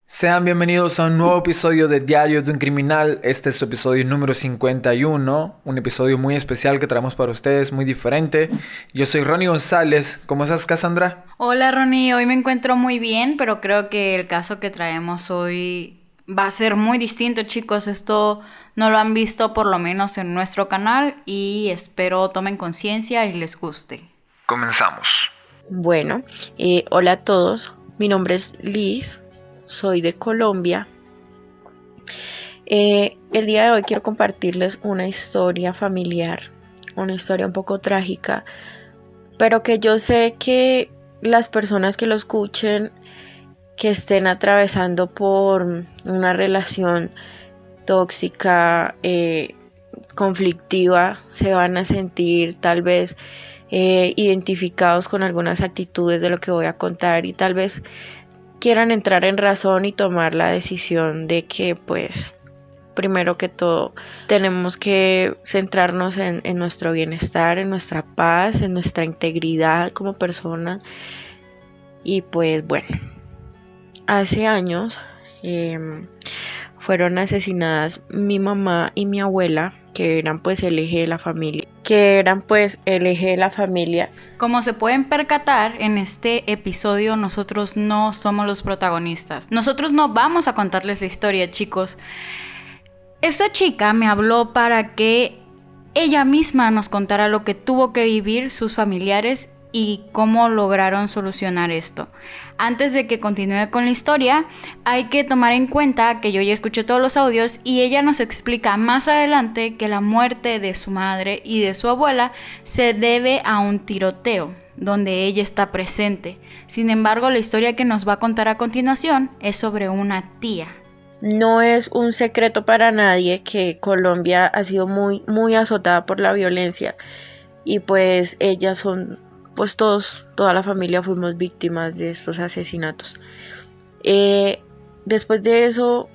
Sean bienvenidos a un nuevo episodio de Diario de un Criminal. Este es su episodio número 51, un episodio muy especial que traemos para ustedes, muy diferente. Yo soy Ronnie González. ¿Cómo estás, Cassandra? Hola Ronnie, hoy me encuentro muy bien, pero creo que el caso que traemos hoy va a ser muy distinto, chicos. Esto no lo han visto por lo menos en nuestro canal y espero tomen conciencia y les guste. Comenzamos. Bueno, hola a todos, mi nombre es Liz, soy de Colombia. El día de hoy quiero compartirles una historia familiar, una historia un poco trágica, pero que yo sé que las personas que lo escuchen, que estén atravesando por una relación tóxica, conflictiva, se van a sentir tal vez identificados con algunas actitudes de lo que voy a contar y tal vez quieran entrar en razón y tomar la decisión de que, pues, primero que todo tenemos que centrarnos en nuestro bienestar, en nuestra paz, en nuestra integridad como persona. Y pues bueno, hace años fueron asesinadas mi mamá y mi abuela, que eran pues el eje de la familia. Como se pueden percatar, en este episodio nosotros no somos los protagonistas. Nosotros no vamos a contarles la historia, chicos. Esta chica me habló para que ella misma nos contara lo que tuvo que vivir sus familiares y cómo lograron solucionar esto. Antes de que continúe con la historia, hay que tomar en cuenta que yo ya escuché todos los audios y ella nos explica más adelante que la muerte de su madre y de su abuela se debe a un tiroteo, donde ella está presente. Sin embargo, la historia que nos va a contar a continuación es sobre una tía. No es un secreto para nadie que Colombia ha sido muy azotada por la violencia y pues ellas son, pues toda la familia fuimos víctimas de estos asesinatos. Después de eso,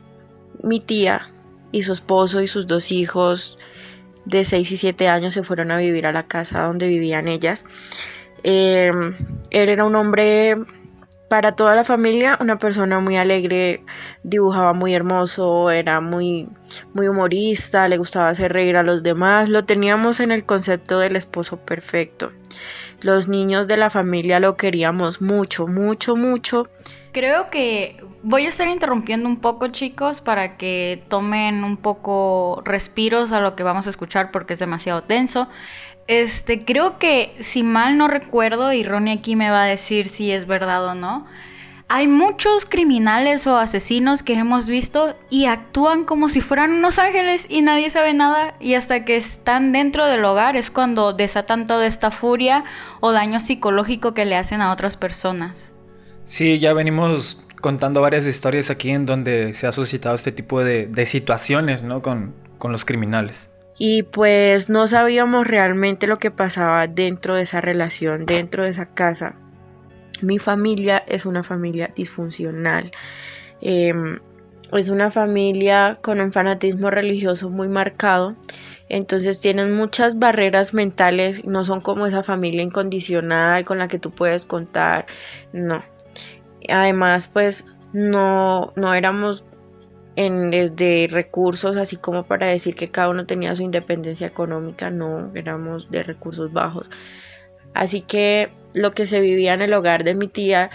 mi tía y su esposo y sus dos hijos de 6 y 7 años se fueron a vivir a la casa donde vivían ellas. Él era un hombre para toda la familia, una persona muy alegre, dibujaba muy hermoso, era muy humorista, le gustaba hacer reír a los demás. Lo teníamos en el concepto del esposo perfecto. Los niños de la familia lo queríamos mucho. Creo que voy a estar interrumpiendo un poco, chicos, para que tomen un poco respiros a lo que vamos a escuchar porque es demasiado tenso. Creo que, si mal no recuerdo, y Ronnie aquí me va a decir si es verdad o no, hay muchos criminales o asesinos que hemos visto y actúan como si fueran unos ángeles y nadie sabe nada, y hasta que están dentro del hogar es cuando desatan toda esta furia o daño psicológico que le hacen a otras personas. Sí, ya venimos contando varias historias aquí en donde se ha suscitado este tipo de situaciones, ¿no? Con los criminales. Y pues no sabíamos realmente lo que pasaba dentro de esa relación, dentro de esa casa. Mi familia es una familia disfuncional. Es una familia con un fanatismo religioso muy marcado. Entonces tienen muchas barreras mentales. No son como esa familia incondicional con la que tú puedes contar. No. Además, pues no éramos de recursos, así como para decir que cada uno tenía su independencia económica. No, éramos de recursos bajos. Así que lo que se vivía en el hogar de mi tía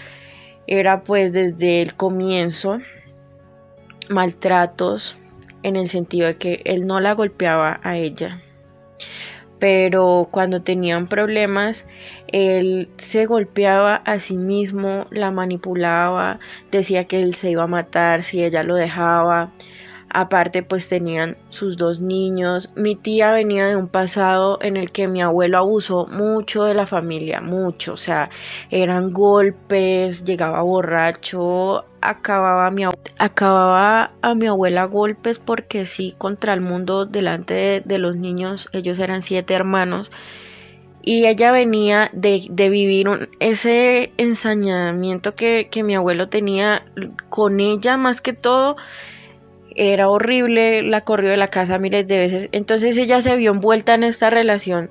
era pues desde el comienzo maltratos, en el sentido de que él no la golpeaba a ella, pero cuando tenían problemas él se golpeaba a sí mismo, la manipulaba, decía que él se iba a matar si ella lo dejaba. Aparte pues tenían sus dos niños. Mi tía venía de un pasado en el que mi abuelo abusó mucho de la familia, mucho, o sea, eran golpes, llegaba borracho, acababa a mi abuela a golpes porque sí, contra el mundo delante de los niños. Ellos eran 7 hermanos Y ella venía de vivir ese ensañamiento que mi abuelo tenía con ella más que todo. Era horrible, la corrió de la casa miles de veces. Entonces ella se vio envuelta en esta relación.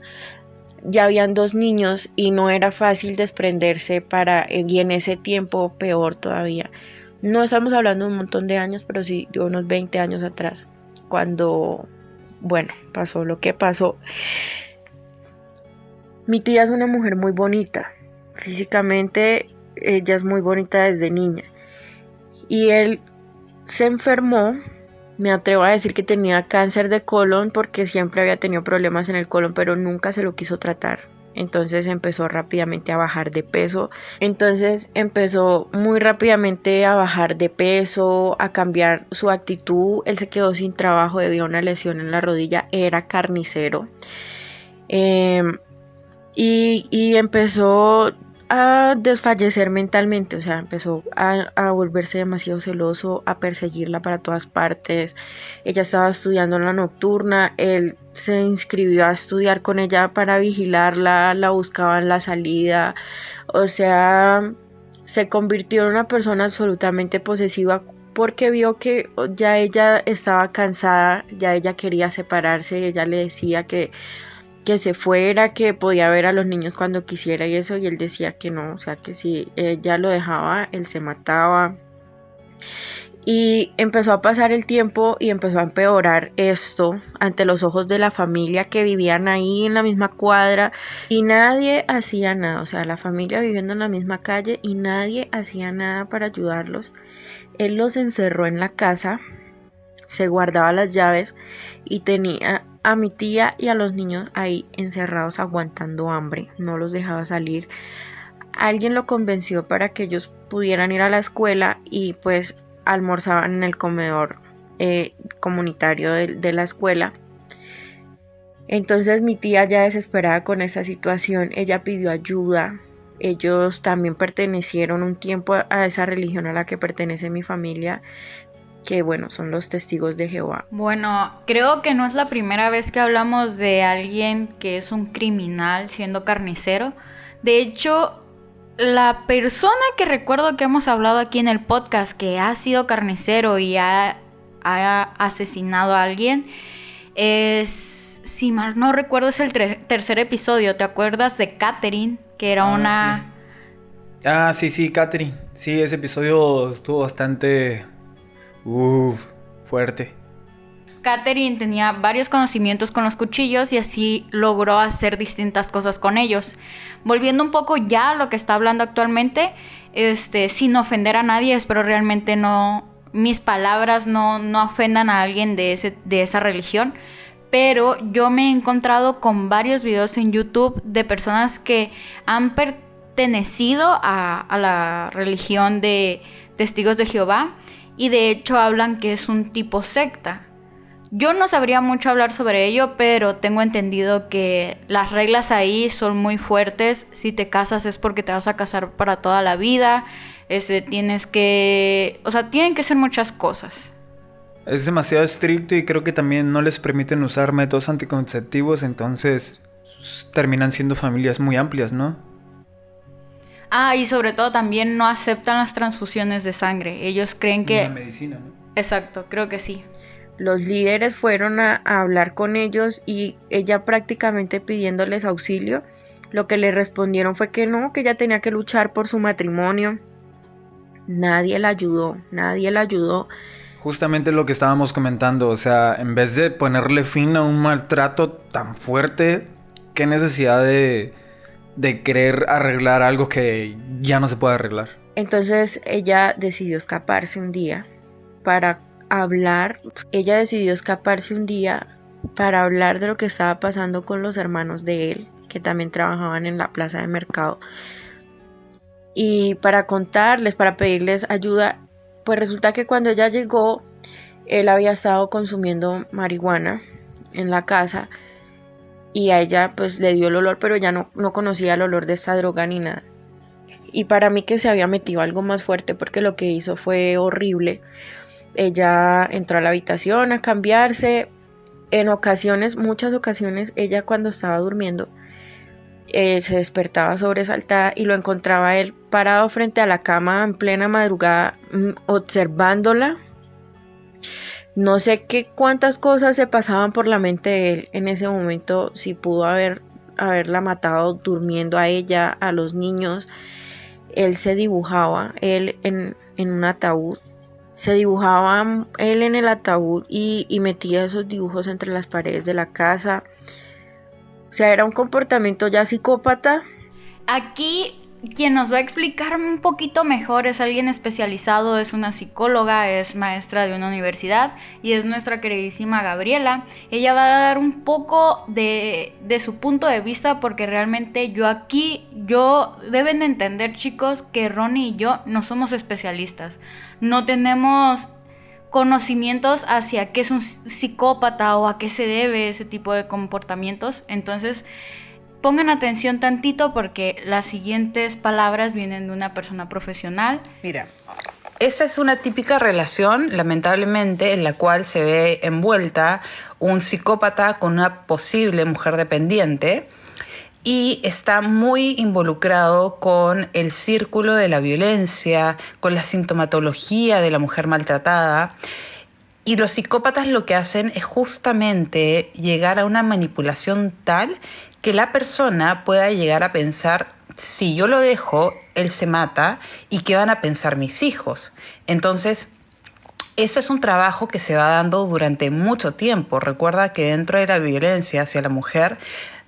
Ya habían 2 niños y no era fácil desprenderse y en ese tiempo peor todavía. No estamos hablando de un montón de años, pero sí de unos 20 años atrás, cuando, bueno, pasó lo que pasó. Mi tía es una mujer muy bonita, físicamente ella es muy bonita desde niña. Y él se enfermó, me atrevo a decir que tenía cáncer de colon porque siempre había tenido problemas en el colon, pero nunca se lo quiso tratar. Entonces empezó rápidamente a bajar de peso. Entonces empezó muy rápidamente a bajar de peso, a cambiar su actitud. Él se quedó sin trabajo debido a una lesión en la rodilla. Era carnicero. Y empezó a desfallecer mentalmente, o sea, empezó a volverse demasiado celoso, a perseguirla para todas partes. Ella estaba estudiando en la nocturna, él se inscribió a estudiar con ella para vigilarla, la buscaba en la salida, o sea, se convirtió en una persona absolutamente posesiva porque vio que ya ella estaba cansada, ya ella quería separarse, ella le decía que se fuera, que podía ver a los niños cuando quisiera y eso, y él decía que no, o sea que si ella lo dejaba, él se mataba. Y empezó a pasar el tiempo y empezó a empeorar esto ante los ojos de la familia que vivían ahí en la misma cuadra y nadie hacía nada, o sea, la familia viviendo en la misma calle y nadie hacía nada para ayudarlos. Él los encerró en la casa, se guardaba las llaves y tenía a mi tía y a los niños ahí encerrados aguantando hambre, no los dejaba salir. Alguien lo convenció para que ellos pudieran ir a la escuela y pues almorzaban en el comedor comunitario de la escuela. Entonces mi tía, ya desesperada con esa situación, ella pidió ayuda. Ellos también pertenecieron un tiempo a esa religión a la que pertenece mi familia, que bueno, son los testigos de Jehová. Bueno, creo que no es la primera vez que hablamos de alguien que es un criminal siendo carnicero. De hecho, la persona que recuerdo que hemos hablado aquí en el podcast que ha sido carnicero y ha asesinado a alguien es, si mal no recuerdo, es el tercer episodio. ¿Te acuerdas de Catherine? Que era una... Sí. Sí, Catherine. Sí, ese episodio estuvo bastante... fuerte. Catherine tenía varios conocimientos con los cuchillos y así logró hacer distintas cosas con ellos. Volviendo un poco ya a lo que está hablando actualmente, sin ofender a nadie, espero realmente mis palabras no ofendan a alguien de esa religión, pero yo me he encontrado con varios videos en YouTube de personas que han pertenecido a la religión de Testigos de Jehová y de hecho hablan que es un tipo secta. Yo no sabría mucho hablar sobre ello, pero tengo entendido que las reglas ahí son muy fuertes. Si te casas es porque te vas a casar para toda la vida. Tienen que ser muchas cosas. Es demasiado estricto y creo que también no les permiten usar métodos anticonceptivos, entonces terminan siendo familias muy amplias, ¿no? Y sobre todo también no aceptan las transfusiones de sangre. Ellos creen que... La medicina, ¿no? Exacto, creo que sí. Los líderes fueron a hablar con ellos y ella prácticamente pidiéndoles auxilio. Lo que le respondieron fue que no, que ella tenía que luchar por su matrimonio. Nadie la ayudó. Justamente lo que estábamos comentando, o sea, en vez de ponerle fin a un maltrato tan fuerte, ¿qué necesidad de querer arreglar algo que ya no se puede arreglar? Entonces ella decidió escaparse un día para hablar de lo que estaba pasando con los hermanos de él, que también trabajaban en la plaza de mercado, y para contarles, para pedirles ayuda. Pues resulta que cuando ella llegó, él había estado consumiendo marihuana en la casa y a ella pues le dio el olor, pero ella no conocía el olor de esa droga ni nada. Y para mí que se había metido algo más fuerte, porque lo que hizo fue horrible. Ella entró a la habitación a cambiarse. En ocasiones, muchas ocasiones, ella cuando estaba durmiendo, se despertaba sobresaltada y lo encontraba a él parado frente a la cama en plena madrugada, observándola. No sé cuántas cosas se pasaban por la mente de él en ese momento, si pudo haberla matado durmiendo a ella, a los niños. Él se dibujaba, él en un ataúd. Se dibujaba él en el ataúd y metía esos dibujos entre las paredes de la casa. O sea, era un comportamiento ya psicópata. Aquí quien nos va a explicar un poquito mejor es alguien especializado, es una psicóloga, es maestra de una universidad y es nuestra queridísima Gabriela. Ella va a dar un poco de su punto de vista, porque realmente deben de entender, chicos, que Ronnie y yo no somos especialistas. No tenemos conocimientos hacia qué es un psicópata o a qué se debe ese tipo de comportamientos. Entonces, pongan atención tantito porque las siguientes palabras vienen de una persona profesional. Mira, esa es una típica relación, lamentablemente, en la cual se ve envuelta un psicópata con una posible mujer dependiente y está muy involucrado con el círculo de la violencia, con la sintomatología de la mujer maltratada. Y los psicópatas lo que hacen es justamente llegar a una manipulación tal que la persona pueda llegar a pensar: si yo lo dejo, él se mata, ¿y qué van a pensar mis hijos? Entonces, eso es un trabajo que se va dando durante mucho tiempo. Recuerda que dentro de la violencia hacia la mujer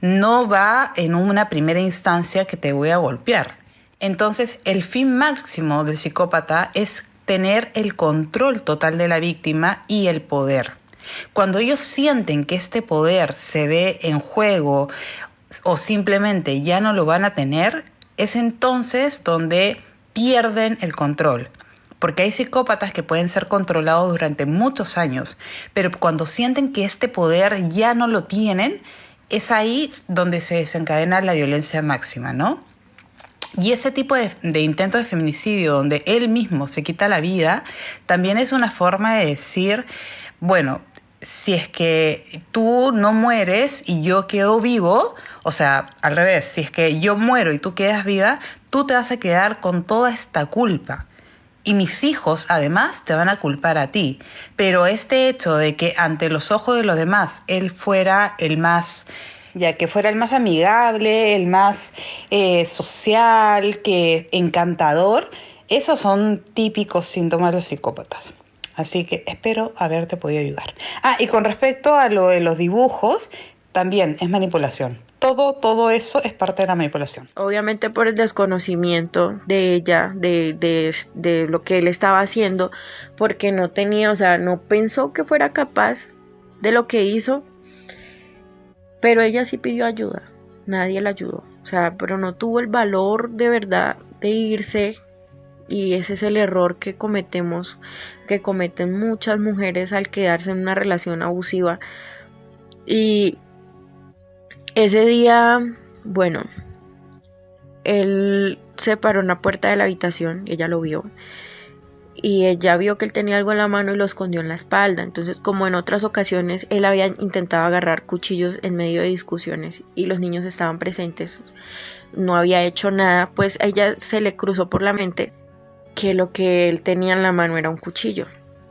no va en una primera instancia que te voy a golpear. Entonces, el fin máximo del psicópata es tener el control total de la víctima y el poder. Cuando ellos sienten que este poder se ve en juego o simplemente ya no lo van a tener, es entonces donde pierden el control. Porque hay psicópatas que pueden ser controlados durante muchos años, pero cuando sienten que este poder ya no lo tienen, es ahí donde se desencadena la violencia máxima, ¿no? Y ese tipo de intento de feminicidio donde él mismo se quita la vida, también es una forma de decir, bueno, si es que tú no mueres y yo quedo vivo, o sea, al revés, si es que yo muero y tú quedas viva, tú te vas a quedar con toda esta culpa. Y mis hijos, además, te van a culpar a ti. Pero este hecho de que ante los ojos de los demás él fuera el más, ya que fuera el más amigable, el más social, que encantador, esos son típicos síntomas de los psicópatas. Así que espero haberte podido ayudar. Y con respecto a lo de los dibujos, también es manipulación. Todo eso es parte de la manipulación. Obviamente por el desconocimiento de ella, de lo que él estaba haciendo, porque no tenía, o sea, no pensó que fuera capaz de lo que hizo, pero ella sí pidió ayuda, nadie la ayudó, o sea, pero no tuvo el valor de verdad de irse, y ese es el error que cometen muchas mujeres al quedarse en una relación abusiva. Y ese día, bueno, él se paró en la puerta de la habitación, ella lo vio, y ella vio que él tenía algo en la mano y lo escondió en la espalda. Entonces, como en otras ocasiones, él había intentado agarrar cuchillos en medio de discusiones y los niños estaban presentes, no había hecho nada, pues a ella se le cruzó por la mente que lo que él tenía en la mano era un cuchillo.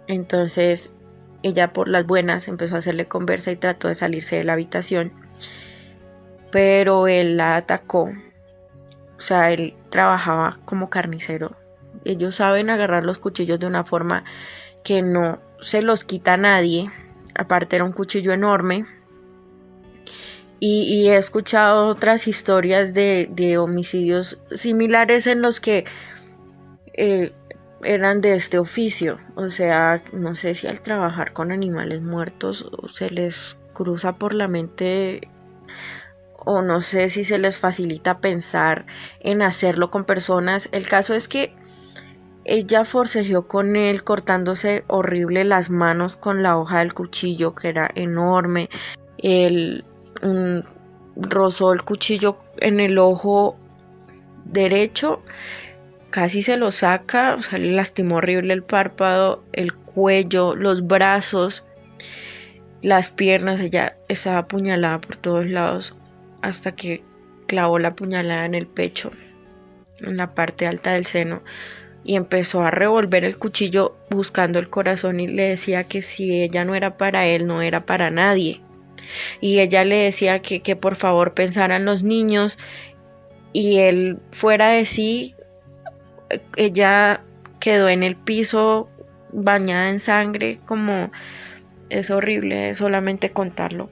Entonces, ella por las buenas empezó a hacerle conversa y trató de salirse de la habitación, pero él la atacó. O sea, él trabajaba como carnicero. Ellos saben agarrar los cuchillos de una forma que no se los quita a nadie. Aparte era un cuchillo enorme. Y he escuchado otras historias de homicidios similares en los que eran de este oficio. O sea, no sé si al trabajar con animales muertos se les cruza por la mente, o no sé si se les facilita pensar en hacerlo con personas. El caso es que ella forcejeó con él, cortándose horrible las manos con la hoja del cuchillo, que era enorme. Él rozó el cuchillo en el ojo derecho, casi se lo saca, o sea, le lastimó horrible el párpado, el cuello, los brazos, las piernas. Ella estaba apuñalada por todos lados hasta que clavó la puñalada en el pecho, en la parte alta del seno, y empezó a revolver el cuchillo buscando el corazón y le decía que si ella no era para él, no era para nadie. Y ella le decía que por favor pensara en los niños, y él fuera de sí. Ella quedó en el piso bañada en sangre, como es horrible solamente contarlo.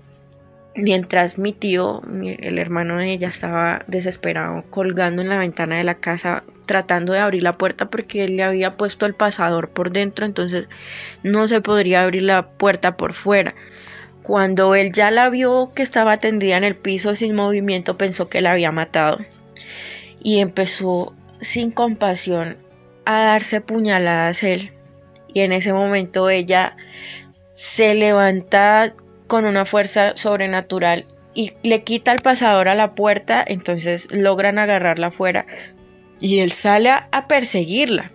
Mientras mi tío, el hermano de ella, estaba desesperado, colgando en la ventana de la casa, tratando de abrir la puerta porque él le había puesto el pasador por dentro, entonces no se podría abrir la puerta por fuera. Cuando él ya la vio que estaba tendida en el piso sin movimiento, pensó que la había matado y empezó sin compasión a darse puñaladas él. Y en ese momento ella se levanta con una fuerza sobrenatural y le quita el pasador a la puerta. Entonces logran agarrarla afuera y él sale a perseguirla.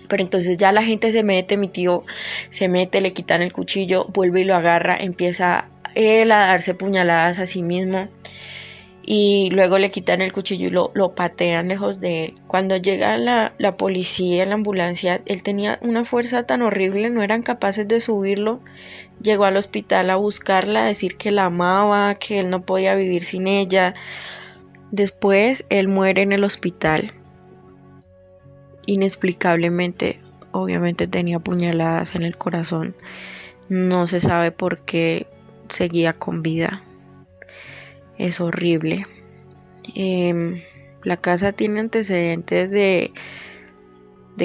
Pero entonces ya la gente se mete, mi tío se mete, le quitan el cuchillo, vuelve y lo agarra, empieza él a darse puñaladas a sí mismo. Y luego le quitan el cuchillo y lo patean lejos de él. Cuando llega la policía, la ambulancia, él tenía una fuerza tan horrible, no eran capaces de subirlo. Llegó al hospital a buscarla, a decir que la amaba, que él no podía vivir sin ella. Después él muere en el hospital. Inexplicablemente, obviamente tenía puñaladas en el corazón. No se sabe por qué seguía con vida. Es horrible. La casa tiene antecedentes de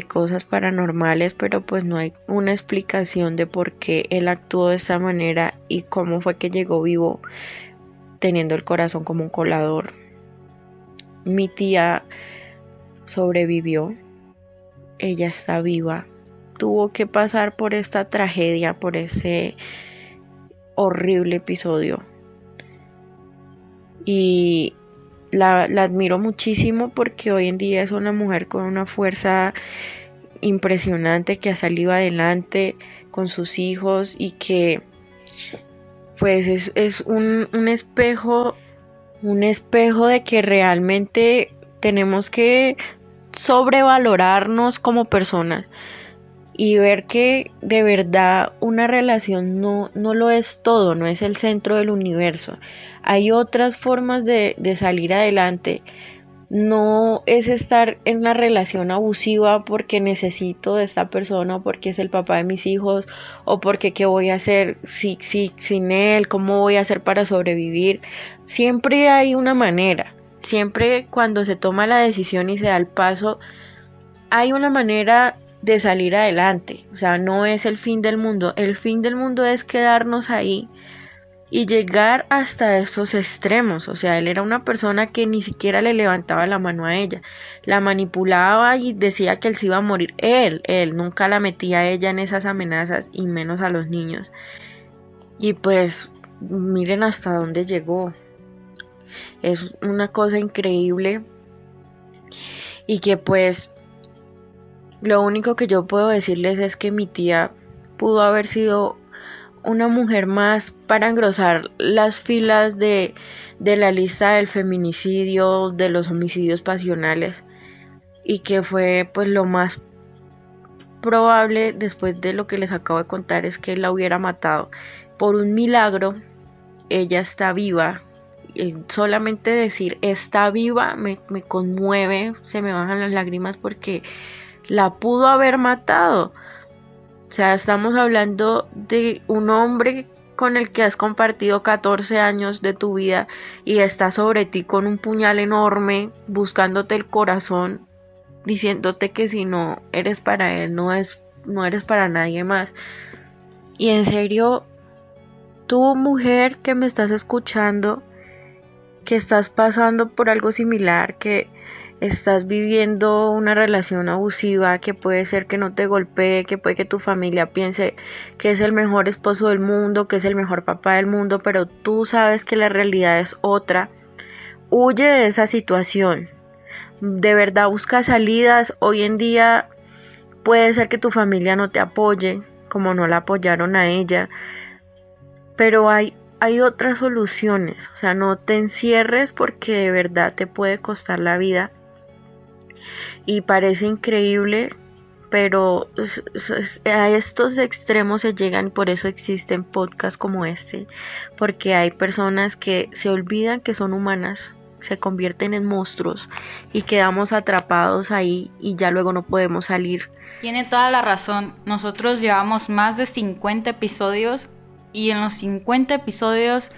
cosas paranormales, pero pues no hay una explicación de por qué él actuó de esa manera y cómo fue que llegó vivo teniendo el corazón como un colador. Mi tía sobrevivió. Ella está viva. Tuvo que pasar por esta tragedia, por ese horrible episodio. Y la admiro muchísimo porque hoy en día es una mujer con una fuerza impresionante, que ha salido adelante con sus hijos y que pues es un espejo de que realmente tenemos que sobrevalorarnos como personas y ver que de verdad una relación no lo es todo, no es el centro del universo. Hay otras formas de salir adelante. No es estar en una relación abusiva porque necesito de esta persona, o porque es el papá de mis hijos, o porque qué voy a hacer sin él, cómo voy a hacer para sobrevivir. Siempre hay una manera. Siempre cuando se toma la decisión y se da el paso, hay una manera de salir adelante. O sea, no es el fin del mundo. El fin del mundo es quedarnos ahí y llegar hasta estos extremos. O sea, él era una persona que ni siquiera le levantaba la mano a ella, la manipulaba y decía que él se iba a morir. Él nunca la metía a ella en esas amenazas, y menos a los niños. Y pues miren hasta dónde llegó. Es una cosa increíble. Y que pues lo único que yo puedo decirles es que mi tía pudo haber sido una mujer más para engrosar las filas de la lista del feminicidio, de los homicidios pasionales, y que fue pues lo más probable después de lo que les acabo de contar es que él la hubiera matado. Por un milagro ella está viva. Solamente decir está viva me conmueve, se me bajan las lágrimas porque la pudo haber matado. O sea, estamos hablando de un hombre con el que has compartido 14 años de tu vida y está sobre ti con un puñal enorme, buscándote el corazón, diciéndote que si no eres para él, no eres para nadie más. Y en serio, tú, mujer que me estás escuchando, que estás pasando por algo similar, que estás viviendo una relación abusiva, que puede ser que no te golpee, que puede que tu familia piense que es el mejor esposo del mundo, que es el mejor papá del mundo, pero tú sabes que la realidad es otra. Huye de esa situación. De verdad busca salidas. Hoy en día puede ser que tu familia no te apoye, como no la apoyaron a ella, pero hay hay otras soluciones. O sea, no te encierres porque de verdad te puede costar la vida. Y parece increíble, pero a estos extremos se llegan y por eso existen podcasts como este. Porque hay personas que se olvidan que son humanas, se convierten en monstruos y quedamos atrapados ahí y ya luego no podemos salir. Tiene toda la razón. Nosotros llevamos más de 50 episodios y en los 50 episodios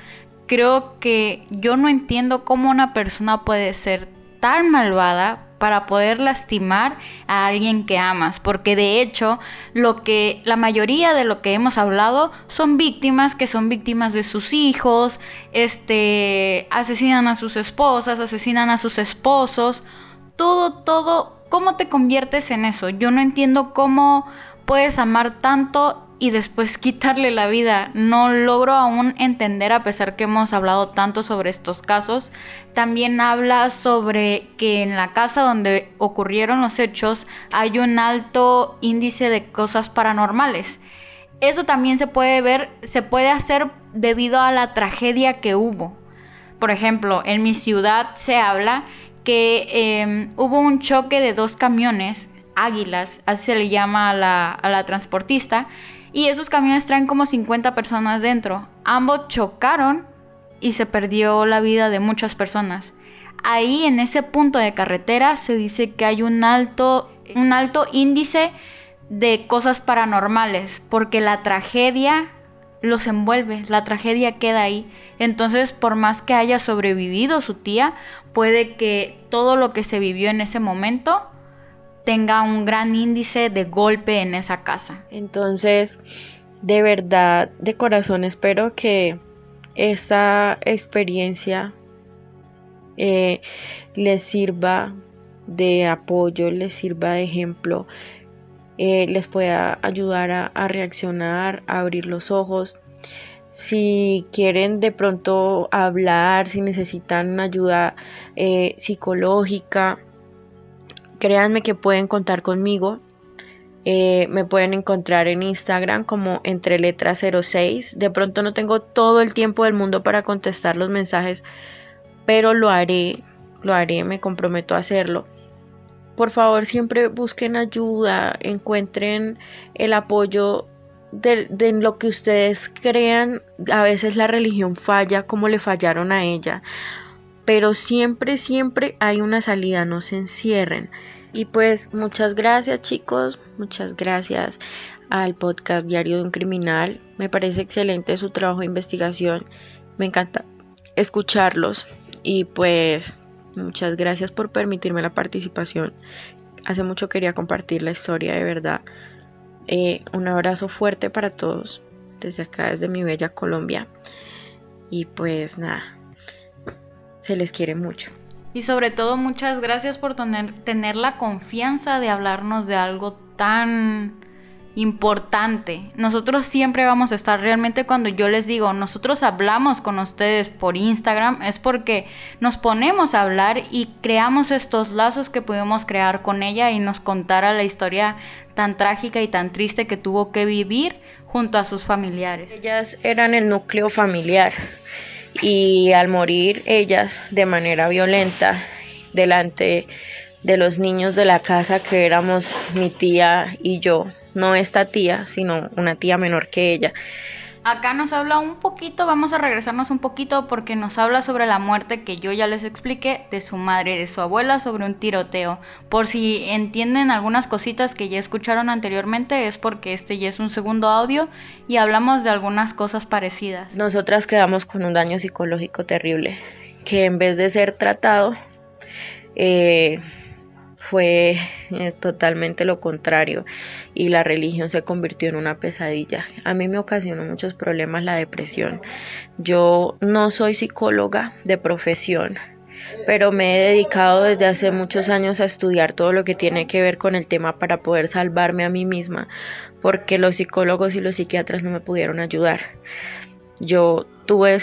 creo que yo no entiendo cómo una persona puede ser tan malvada para poder lastimar a alguien que amas, porque de hecho la mayoría de lo que hemos hablado son víctimas que son víctimas de sus hijos, asesinan a sus esposas, asesinan a sus esposos, todo. ¿Cómo te conviertes en eso? Yo no entiendo cómo puedes amar tanto y después quitarle la vida. No logro aún entender, a pesar que hemos hablado tanto sobre estos casos. También habla sobre que en la casa donde ocurrieron los hechos hay un alto índice de cosas paranormales. Eso también se puede hacer debido a la tragedia que hubo. Por ejemplo, en mi ciudad se habla que hubo un choque de 2 camiones, águilas, así se le llama a la transportista, y esos camiones traen como 50 personas dentro. Ambos chocaron y se perdió la vida de muchas personas. Ahí en ese punto de carretera se dice que hay un alto índice de cosas paranormales, porque la tragedia los envuelve, la tragedia queda ahí. Entonces, por más que haya sobrevivido su tía, puede que todo lo que se vivió en ese momento tenga un gran índice de golpe en esa casa. Entonces, de verdad, de corazón, espero que esta experiencia les sirva de apoyo, les sirva de ejemplo, les pueda ayudar a reaccionar, a abrir los ojos. Si quieren de pronto hablar, si necesitan una ayuda psicológica, créanme que pueden contar conmigo. Me pueden encontrar en Instagram como entreletras06. De pronto no tengo todo el tiempo del mundo para contestar los mensajes, pero lo haré, me comprometo a hacerlo. Por favor, siempre busquen ayuda, encuentren el apoyo de lo que ustedes crean. A veces la religión falla como le fallaron a ella, pero siempre hay una salida, no se encierren. Y pues muchas gracias, chicos, muchas gracias al podcast Diario de un Criminal. Me parece excelente su trabajo de investigación, me encanta escucharlos y pues muchas gracias por permitirme la participación. Hace mucho quería compartir la historia, de verdad. Un abrazo fuerte para todos desde acá, desde mi bella Colombia. Y pues nada, se les quiere mucho. Y sobre todo muchas gracias por tener la confianza de hablarnos de algo tan importante. Nosotros siempre vamos a estar, realmente cuando yo les digo, nosotros hablamos con ustedes por Instagram, es porque nos ponemos a hablar y creamos estos lazos que pudimos crear con ella y nos contara la historia tan trágica y tan triste que tuvo que vivir junto a sus familiares. Ellas eran el núcleo familiar y al morir ellas de manera violenta delante de los niños de la casa, que éramos mi tía y yo, no esta tía, sino una tía menor que ella. Acá nos habla un poquito, vamos a regresarnos un poquito porque nos habla sobre la muerte que yo ya les expliqué de su madre y de su abuela sobre un tiroteo. Por si entienden algunas cositas que ya escucharon anteriormente, es porque este ya es un segundo audio y hablamos de algunas cosas parecidas. Nosotras quedamos con un daño psicológico terrible, que en vez de ser tratado, fue totalmente lo contrario y la religión se convirtió en una pesadilla. A mí me ocasionó muchos problemas la depresión. Yo no soy psicóloga de profesión, pero me he dedicado desde hace muchos años a estudiar todo lo que tiene que ver con el tema para poder salvarme a mí misma, porque los psicólogos y los psiquiatras no me pudieron ayudar. Yo tuve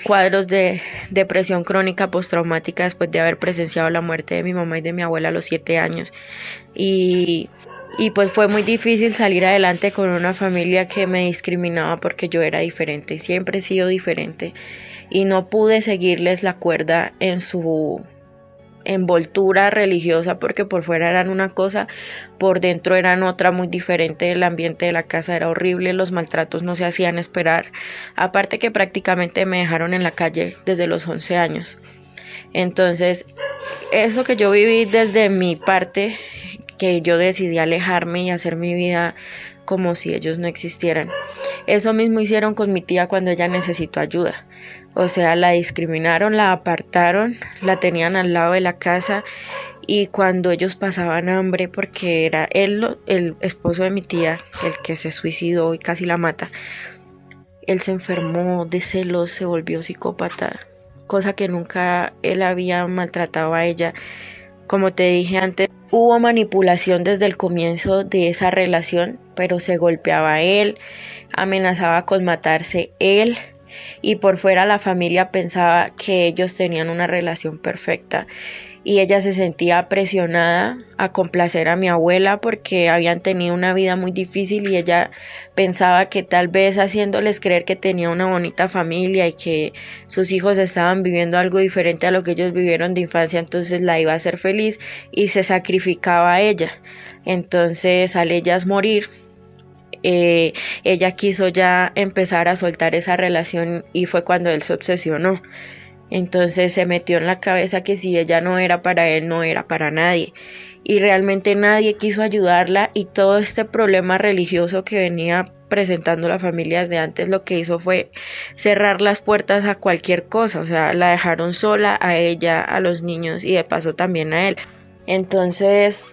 cuadros de depresión crónica postraumática después de haber presenciado la muerte de mi mamá y de mi abuela a los 7 años. Y Y pues fue muy difícil salir adelante con una familia que me discriminaba porque yo era diferente, siempre he sido diferente y no pude seguirles la cuerda en su envoltura religiosa porque por fuera eran una cosa, por dentro eran otra muy diferente. El ambiente de la casa era horrible, los maltratos no se hacían esperar, aparte que prácticamente me dejaron en la calle desde los 11 años. Entonces, eso que yo viví desde mi parte, que yo decidí alejarme y hacer mi vida como si ellos no existieran. Eso mismo hicieron con mi tía cuando ella necesitó ayuda. O sea, la discriminaron, la apartaron, la tenían al lado de la casa y cuando ellos pasaban hambre, porque era él, el esposo de mi tía, el que se suicidó y casi la mata, él se enfermó de celos, se volvió psicópata, cosa que nunca él había maltratado a ella. Como te dije antes, hubo manipulación desde el comienzo de esa relación, pero se golpeaba a él, amenazaba con matarse él. Y por fuera la familia pensaba que ellos tenían una relación perfecta y ella se sentía presionada a complacer a mi abuela porque habían tenido una vida muy difícil y ella pensaba que tal vez haciéndoles creer que tenía una bonita familia y que sus hijos estaban viviendo algo diferente a lo que ellos vivieron de infancia, entonces la iba a hacer feliz y se sacrificaba a ella. Entonces al ellas morir, ella quiso ya empezar a soltar esa relación y fue cuando él se obsesionó. Entonces se metió en la cabeza que si ella no era para él, no era para nadie. Y realmente nadie quiso ayudarla y todo este problema religioso que venía presentando la familia desde antes lo que hizo fue cerrar las puertas a cualquier cosa. O sea, la dejaron sola a ella, a los niños y de paso también a él. Entonces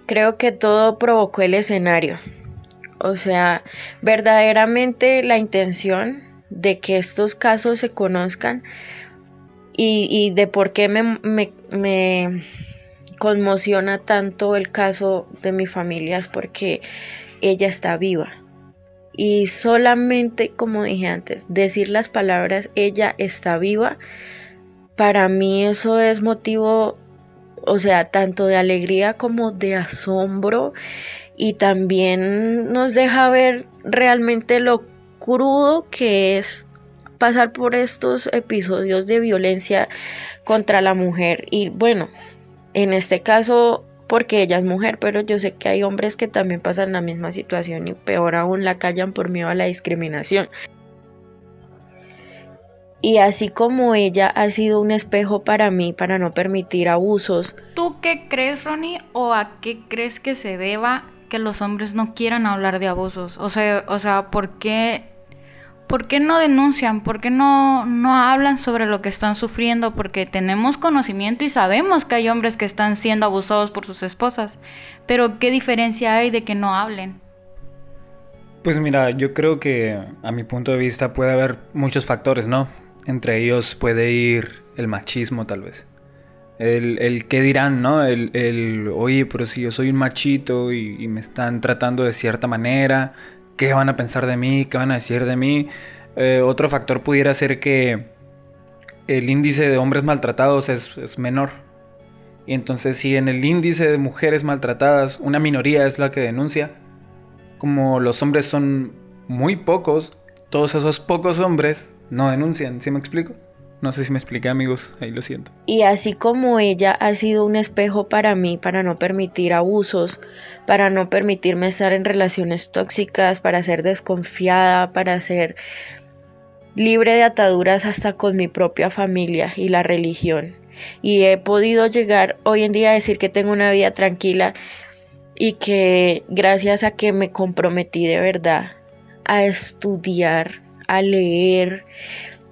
creo que todo provocó el escenario. O sea, verdaderamente la intención de que estos casos se conozcan y de por qué me conmociona tanto el caso de mi familia es porque ella está viva. Y solamente, como dije antes, decir las palabras ella está viva, para mí eso es motivo, o sea, tanto de alegría como de asombro. Y también nos deja ver realmente lo crudo que es pasar por estos episodios de violencia contra la mujer. Y bueno, en este caso porque ella es mujer, pero yo sé que hay hombres que también pasan la misma situación y peor aún la callan por miedo a la discriminación. Y así como ella ha sido un espejo para mí, para no permitir abusos. ¿Tú qué crees, Ronnie, o a qué crees que se deba que los hombres no quieran hablar de abusos? O sea, ¿por qué no denuncian? ¿Por qué no hablan sobre lo que están sufriendo? Porque tenemos conocimiento y sabemos que hay hombres que están siendo abusados por sus esposas. Pero ¿qué diferencia hay de que no hablen? Pues mira, yo creo que a mi punto de vista puede haber muchos factores, ¿no? Entre ellos puede ir el machismo tal vez. El qué dirán, ¿no? Oye, pero si yo soy un machito y me están tratando de cierta manera, ¿qué van a pensar de mí? ¿Qué van a decir de mí? Otro factor pudiera ser que el índice de hombres maltratados es menor. Y entonces si en el índice de mujeres maltratadas una minoría es la que denuncia, como los hombres son muy pocos, todos esos pocos hombres no denuncian, ¿sí me explico? No sé si me expliqué, amigos, ahí lo siento. Y así como ella ha sido un espejo para mí, para no permitir abusos, para no permitirme estar en relaciones tóxicas, para ser desconfiada, para ser libre de ataduras hasta con mi propia familia y la religión. Y he podido llegar hoy en día a decir que tengo una vida tranquila y que gracias a que me comprometí de verdad a estudiar, a leer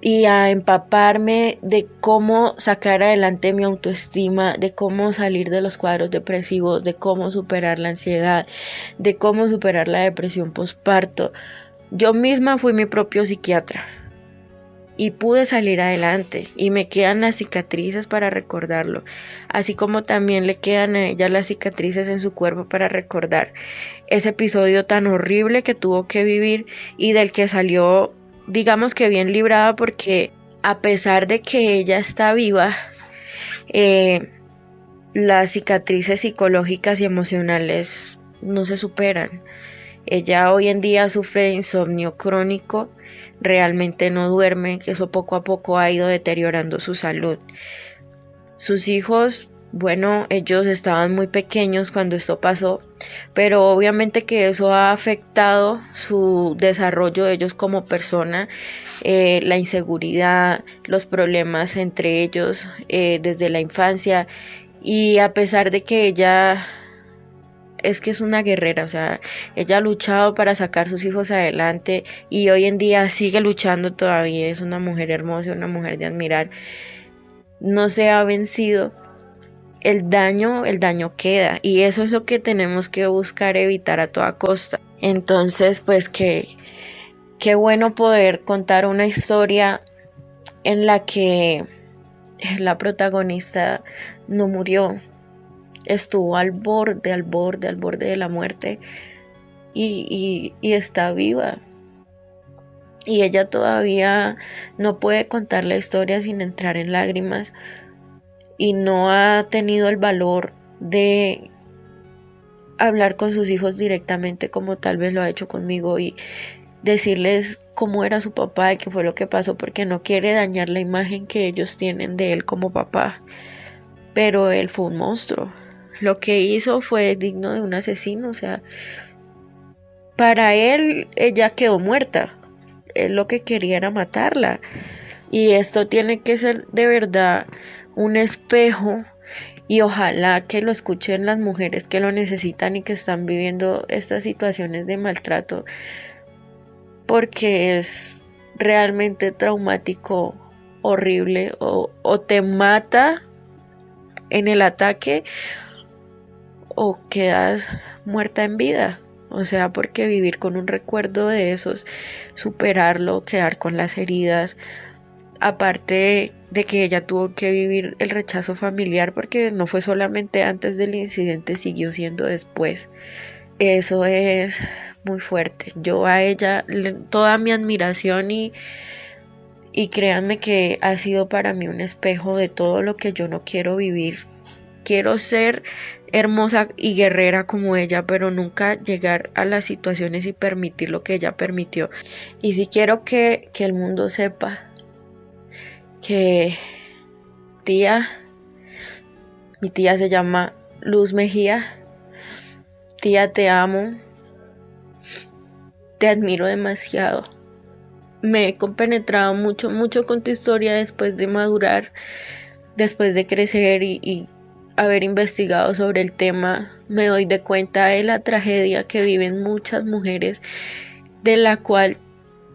y a empaparme de cómo sacar adelante mi autoestima, de cómo salir de los cuadros depresivos, de cómo superar la ansiedad, de cómo superar la depresión postparto. Yo misma fui mi propio psiquiatra y pude salir adelante y me quedan las cicatrices para recordarlo, así como también le quedan a ella las cicatrices en su cuerpo para recordar ese episodio tan horrible que tuvo que vivir y del que salió, digamos que bien librada, porque a pesar de que ella está viva, las cicatrices psicológicas y emocionales no se superan. Ella hoy en día sufre de insomnio crónico, realmente no duerme, que eso poco a poco ha ido deteriorando su salud. Sus hijos, bueno, ellos estaban muy pequeños cuando esto pasó, pero obviamente que eso ha afectado su desarrollo de ellos como persona, la inseguridad, los problemas entre ellos desde la infancia, y a pesar de que ella es que es una guerrera, o sea, ella ha luchado para sacar sus hijos adelante y hoy en día sigue luchando todavía, es una mujer hermosa, una mujer de admirar, no se ha vencido. El daño queda y eso es lo que tenemos que buscar evitar a toda costa. Entonces, pues qué bueno poder contar una historia en la que la protagonista no murió, estuvo al borde de la muerte y está viva. Y ella todavía no puede contar la historia sin entrar en lágrimas y no ha tenido el valor de hablar con sus hijos directamente como tal vez lo ha hecho conmigo y decirles cómo era su papá y qué fue lo que pasó, porque no quiere dañar la imagen que ellos tienen de él como papá. Pero él fue un monstruo. Lo que hizo fue digno de un asesino, o sea, para él ella quedó muerta. Él lo que quería era matarla. Y esto tiene que ser de verdad un espejo y ojalá que lo escuchen las mujeres que lo necesitan y que están viviendo estas situaciones de maltrato, porque es realmente traumático, horrible, o te mata en el ataque o quedas muerta en vida. O sea, porque vivir con un recuerdo de esos, superarlo, quedar con las heridas, aparte de que ella tuvo que vivir el rechazo familiar, porque no fue solamente antes del incidente, siguió siendo después. Eso es muy fuerte. Yo a ella toda mi admiración y créanme que ha sido para mí un espejo de todo lo que yo no quiero vivir. Quiero ser hermosa y guerrera como ella, pero nunca llegar a las situaciones y permitir lo que ella permitió. Y sí quiero que el mundo sepa que mi tía se llama Luz Mejía. Tía, te amo, te admiro demasiado. Me he compenetrado mucho con tu historia después de madurar, después de crecer y haber investigado sobre el tema. Me doy de cuenta de la tragedia que viven muchas mujeres, de la cual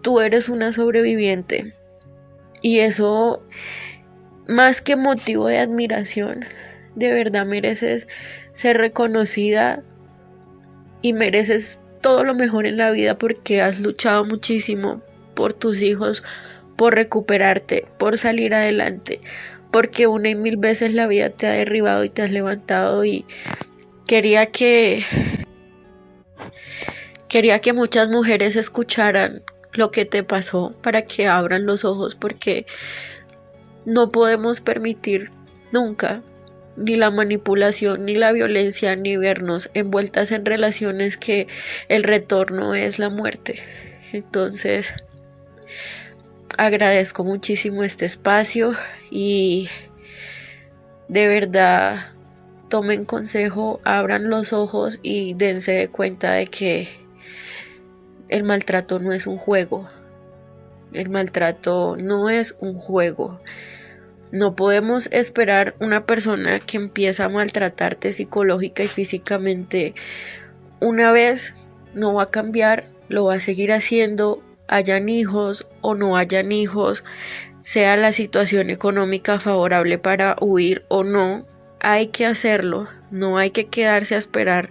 tú eres una sobreviviente. Y eso, más que motivo de admiración, de verdad mereces ser reconocida y mereces todo lo mejor en la vida porque has luchado muchísimo por tus hijos, por recuperarte, por salir adelante, porque una y mil veces la vida te ha derribado y te has levantado, y quería que muchas mujeres escucharan lo que te pasó para que abran los ojos, porque no podemos permitir nunca ni la manipulación, ni la violencia, ni vernos envueltas en relaciones que el retorno es la muerte. Entonces, agradezco muchísimo este espacio y de verdad tomen consejo, abran los ojos y dense de cuenta de que el maltrato no es un juego. El maltrato no es un juego. No podemos esperar una persona que empieza a maltratarte psicológica y físicamente una vez, no va a cambiar, lo va a seguir haciendo, hayan hijos o no hayan hijos, sea la situación económica favorable para huir o no, hay que hacerlo, no hay que quedarse a esperar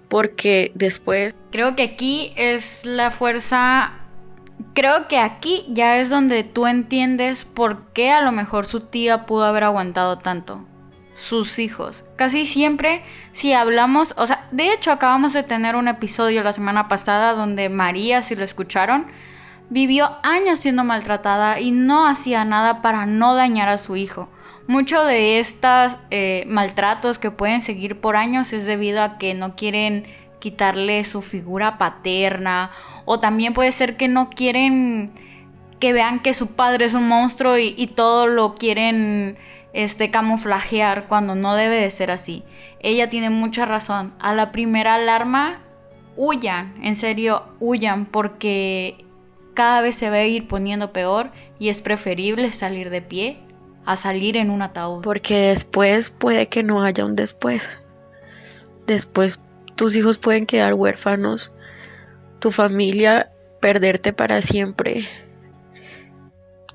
porque después... Creo que aquí es la fuerza. Creo que aquí ya es donde tú entiendes por qué a lo mejor su tía pudo haber aguantado tanto. Sus hijos. Casi siempre, si hablamos, o sea, de hecho acabamos de tener un episodio la semana pasada donde María, si lo escucharon, vivió años siendo maltratada y no hacía nada para no dañar a su hijo. Mucho de estos maltratos que pueden seguir por años es debido a que no quieren quitarle su figura paterna, o también puede ser que no quieren que vean que su padre es un monstruo y todo lo quieren camuflajear cuando no debe de ser así. Ella tiene mucha razón. A la primera alarma, huyan, en serio, huyan, porque cada vez se va a ir poniendo peor y es preferible salir de pie a salir en un ataúd. Porque después puede que no haya un después. Después tus hijos pueden quedar huérfanos, tu familia perderte para siempre,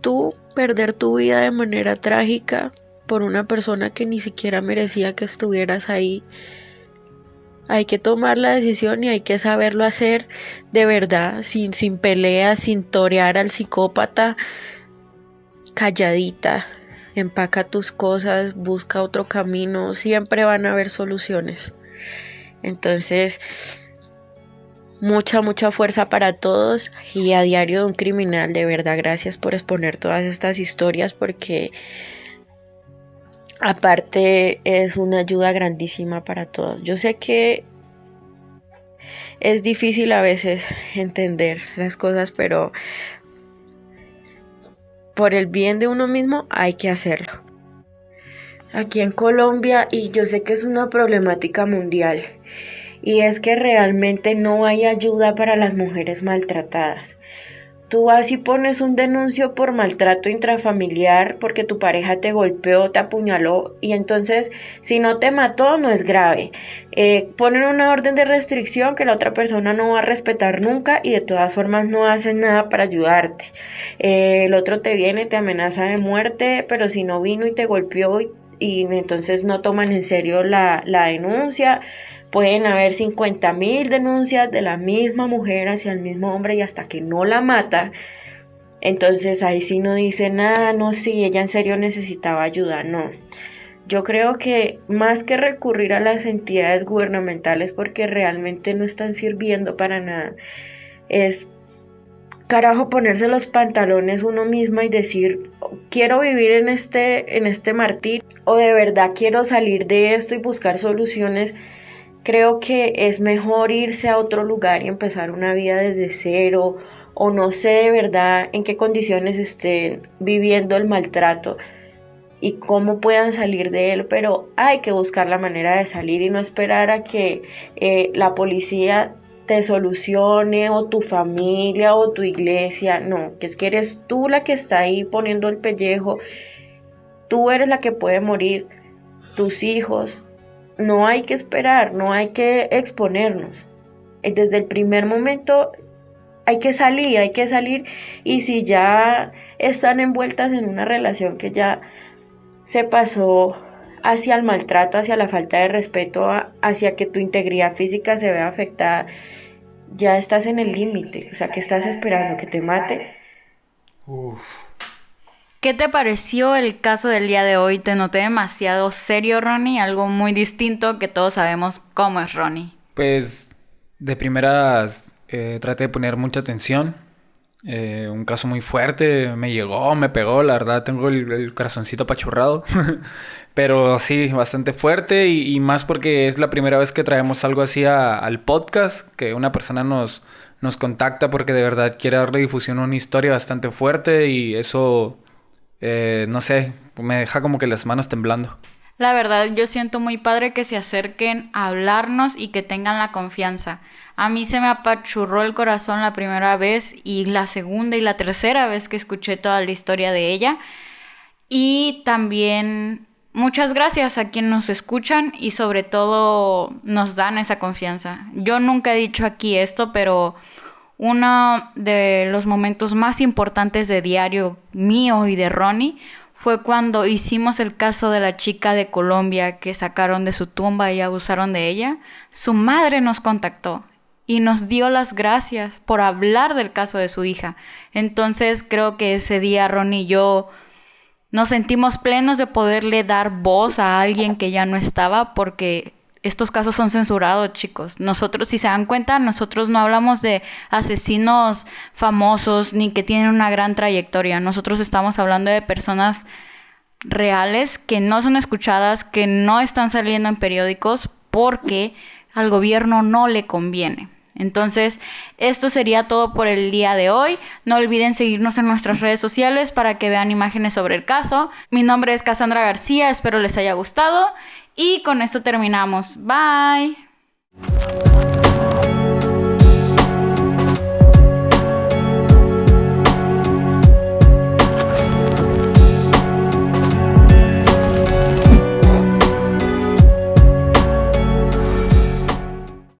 tú perder tu vida de manera trágica por una persona que ni siquiera merecía que estuvieras ahí. Hay que tomar la decisión y hay que saberlo hacer de verdad, sin peleas, sin torear al psicópata, calladita. Empaca tus cosas, busca otro camino, siempre van a haber soluciones. Entonces, mucha fuerza para todos, y a Diario de un Criminal, de verdad, gracias por exponer todas estas historias, porque aparte es una ayuda grandísima para todos. Yo sé que es difícil a veces entender las cosas, pero por el bien de uno mismo hay que hacerlo. Aquí en Colombia, y yo sé que es una problemática mundial, y es que realmente no hay ayuda para las mujeres maltratadas. Tú vas y pones un denuncio por maltrato intrafamiliar porque tu pareja te golpeó, te apuñaló, y entonces si no te mató no es grave. Ponen una orden de restricción que la otra persona no va a respetar nunca, y de todas formas no hacen nada para ayudarte. El otro te viene, te amenaza de muerte, pero si no vino y te golpeó y entonces no toman en serio la denuncia. Pueden haber 50,000 denuncias de la misma mujer hacia el mismo hombre, y hasta que no la mata, entonces ahí sí no dicen nada, no, sí, ella en serio necesitaba ayuda, no. Yo creo que más que recurrir a las entidades gubernamentales porque realmente no están sirviendo para nada, es carajo ponerse los pantalones uno misma y decir, quiero vivir en este martirio, o de verdad quiero salir de esto y buscar soluciones. Creo que es mejor irse a otro lugar y empezar una vida desde cero, o no sé de verdad en qué condiciones estén viviendo el maltrato y cómo puedan salir de él, pero hay que buscar la manera de salir y no esperar a que la policía te solucione, o tu familia o tu iglesia. No, que es que eres tú la que está ahí poniendo el pellejo, tú eres la que puede morir, tus hijos. No hay que esperar, no hay que exponernos. Desde el primer momento hay que salir, y si ya están envueltas en una relación que ya se pasó hacia el maltrato, hacia la falta de respeto, hacia que tu integridad física se vea afectada, ya estás en el límite. O sea, ¿qué estás esperando? ¿Que te mate? Uf. ¿Qué te pareció el caso del día de hoy? Te noté demasiado serio, Ronnie, algo muy distinto que todos sabemos cómo es Ronnie. Pues de primeras traté de poner mucha atención. Un caso muy fuerte, me llegó, me pegó, la verdad tengo el corazoncito apachurrado. Pero sí, bastante fuerte, y más porque es la primera vez que traemos algo así al podcast, que una persona nos contacta porque de verdad quiere darle difusión a una historia bastante fuerte, y eso... no sé, me deja como que las manos temblando. La verdad, yo siento muy padre que se acerquen a hablarnos y que tengan la confianza. A mí se me apachurró el corazón la primera vez, y la segunda y la tercera vez que escuché toda la historia de ella. Y también muchas gracias a quienes nos escuchan y sobre todo nos dan esa confianza. Yo nunca he dicho aquí esto, pero uno de los momentos más importantes de Diario mío y de Ronnie fue cuando hicimos el caso de la chica de Colombia que sacaron de su tumba y abusaron de ella. Su madre nos contactó y nos dio las gracias por hablar del caso de su hija. Entonces creo que ese día Ronnie y yo nos sentimos plenos de poderle dar voz a alguien que ya no estaba, porque estos casos son censurados, chicos. Nosotros, si se dan cuenta, nosotros no hablamos de asesinos famosos ni que tienen una gran trayectoria. Nosotros estamos hablando de personas reales que no son escuchadas, que no están saliendo en periódicos porque al gobierno no le conviene. Entonces, esto sería todo por el día de hoy. No olviden seguirnos en nuestras redes sociales para que vean imágenes sobre el caso. Mi nombre es Cassandra García, espero les haya gustado. Y con esto terminamos. Bye.